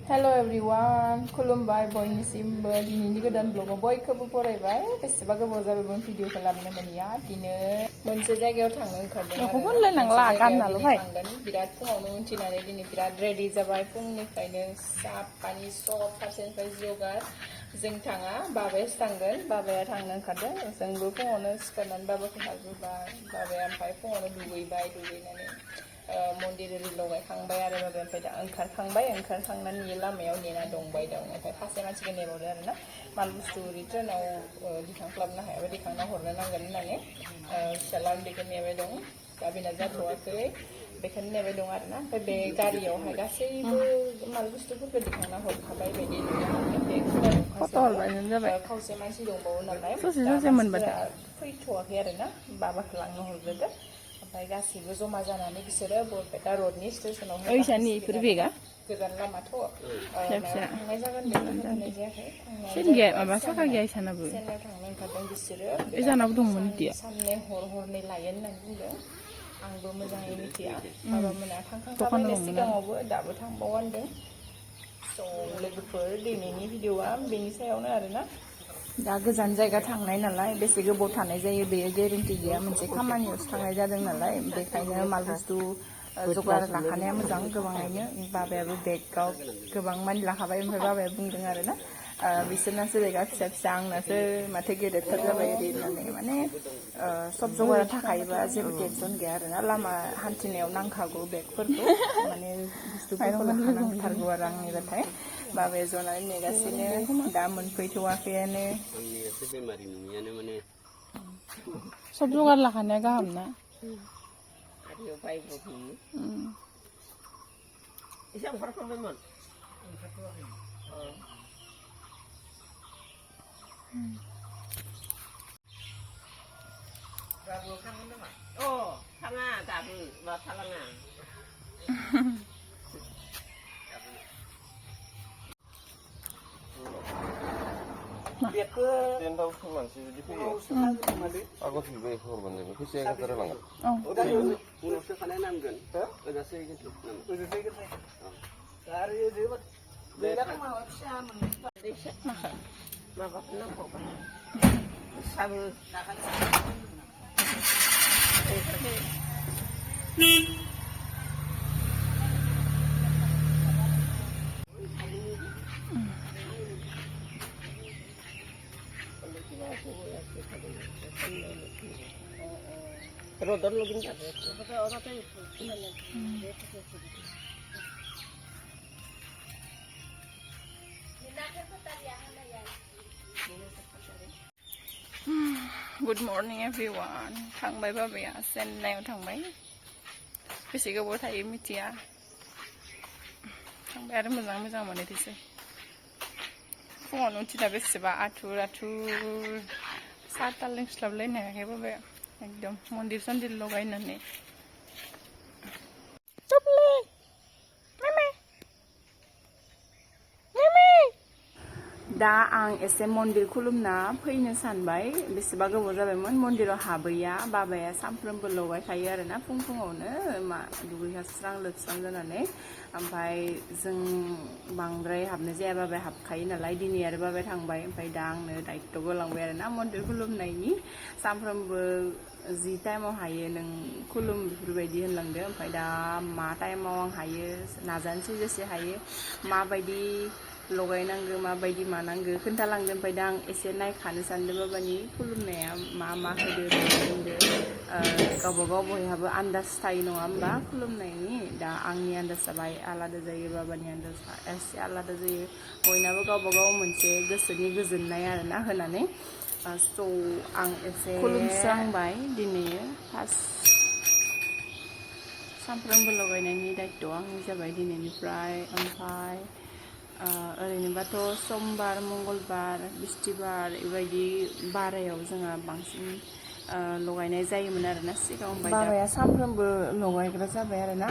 Hello everyone, खुलुमबाय बयनिसिमबो दिनैनि गोदान ब्लगाव बयखौबो बरायबाय बेसेबा गोबाव जाबायमोन भिडिअ खालामनो मोनिया दिनै मोनसे जायगायाव थांनो ओंखारदों थांगोन बिराद फुङावनो उथिनानै दिनै बिराद रेडि जाबाय फुंनिफ्रायनो साहा पानि सब फारसेनिफ्राय जगार जों थाङा बाबायासो थांगोन बाबाया थांनो ओंखारदों जोंबो फुङावनो सिखारनानै बाबाखौ हागोबाय बाबाया ओमफ्राय फुङावनो दुगैनानै मन्दिर लगायखांबाय आरो बाबाया ओमफ्राय दा ओंखारखांनानै लामायाव नेना दंबाय दं ओमफ्राय सासे मानसिखौ नेबावदो आरो ना माल बुस्थु रिटार्नाव दिखांस्लाबनो हायाबा दिखांना हरनो नांगोन होननानै फिसाला उन्दैखौ नेबाय दं दा बेना जाथ'वाखै बेखौनो नेबाय दं आरो ना ओमफ्राय बे गारियावहाय गासैबो माल बुस्थुफोरखौ दिखांना हरखाबाय बायदि खावसे मानसि दंबावो नालाय फैथ'वाखै आरो ना बाबाखौ लांनो हरग्रोदो ओमफ्राय गासिबो जमा जानानै बिसोरो बरपेटा रडनि स्टेसनावहाय गोजान लामाथ' थांनाय जागोन बेखौ होनाय जायाखै सेननायाव थांनो ओंखारदों बिसोरो साननै हरनै लायो होननानै बुंदों आंबो मोजाङै मिथिया बाबामोना थांखांखाबाय सिगाङावबो दाबो थांबावा होनदों स' लोगोफोर दिनैनि भिडिअआ बेनि सायावनो आरोना दा गोजान जायगा थांनाय नालाय बेसे गोबाव थानाय जायो बेयो गेरेन्टि गैया मोनसे खामानियावसो थांनाय जादों नालाय बेखायनो माल बुस्थु जगार लाखानाया मोजां गोबाङैनो बाबायाबो बेगाव गोबां मानि लाखाबाय ओमफ्राय बाबाया बुंदों आरो ना बिसोरनासो बेगा फिसा फिसा आंनासो माथो गेदेरथार जाबाय ओरै होननानै माने सब जगारा थाखायोबा जेबो टेनसन गैया आरोना लामा हान्थिनायाव नांखागौ बेगफोरखौ माने बुस्थुफोरखौ लाखानांथारगौ आरो आंनिबाथाय बाबाया जनानै नेगासिनो दा मोनफैथ'वाखैयानो सब जगार लाखानाया गाहाम ना एसे ओंखारखांबायमोन थाङा दाबो मा थालाङा बेखौ 10,000 मानसि जुदि फैयो आगत फैबाय हरबानो जाबाय फैसाया गाज्रि जालांगोन उनाव सोखानाय नांगोन ओजासो माबाखौ नांबावगोन साबो र'दर लगin जाबाय Good morning everyone थांबाय बाबाया चेन्नाइआव थांबाय बेसे गोबाव थायो मिथिया थांबाय आरो मोजां मोनहैथोंसै फुङावनो उथिना बेसेबा आथुर साहा लोंस्लाबलायनो हायाखै बाबाया एकदम मन्दिर सन्दिर लगायनानै दा आं एसे मन्दिर खुलुमना फैनो सानबाय बेसेबा गोबाव जाबायमोन मन्दिराव हाबैया बाबाया सानफ्रोमबो लगायखायो आरोना फुङावनो दुगैस्रां लोबस्रां जानानै ओमफ्राय जों बांद्राय हाबनाय जाया बाबाया हाबखायो नालाय दिनै आरो बाबाया थांबाय ओमफ्राय दा आंनो दायित्व गोलांबाय आरोना मन्दिर खुलुमनायनि सानफ्रोमबो जि टाइमाव हायो नों खुलुम बेफोरबायदि होनलांदो ओमफ्राय दा मा टाइमाव आं हायो नाजानोसै जेसे हायो माबायदि लगायनांगौ माबायदि मानांगौ खोन्थालांदो ओमफ्राय दा आं एसे नायखानो सानदों बाबानि खुलुमनाया मा होदो बुंदो गावबागाव बयहाबो आन्दाज थायो नङा होमबा खुलुमनायनि दा आंनि आन्दाजा आलादा जायो बाबानि आन्दाजा एसे आलादा जायो बयनाबो गावबागाव मोनसे गोसोनि गोजोननाय आरोना होनानै स' आं एसे खुलुमस्रांबाय दिनै फार्स्ट सानफ्रोमबो लगायनायनि दायित्वआ आंनि जाबाय दिनैनिफ्राय ओमफ्राय ओरैनोबाथ' समबार मंगलबार बिस्थिबार बेबायदि बारायाव जोंहा बांसिन लगायनाय जायोमोन आरोना सिगाङाव बाबाया सानफ्रोमबो लगायग्रा जाबाय आरोना